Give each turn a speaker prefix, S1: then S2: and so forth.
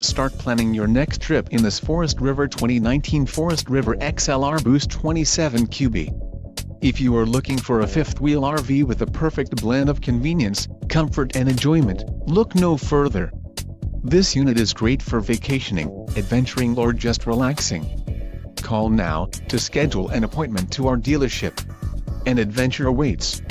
S1: Start planning your next trip in this Forest River 2019 Forest River XLR Boost 27 QB. If you are looking for a fifth-wheel RV with a perfect blend of convenience, comfort and enjoyment, look no further. This unit is great for vacationing, adventuring or just relaxing. Call now to schedule an appointment to our dealership. An adventure awaits.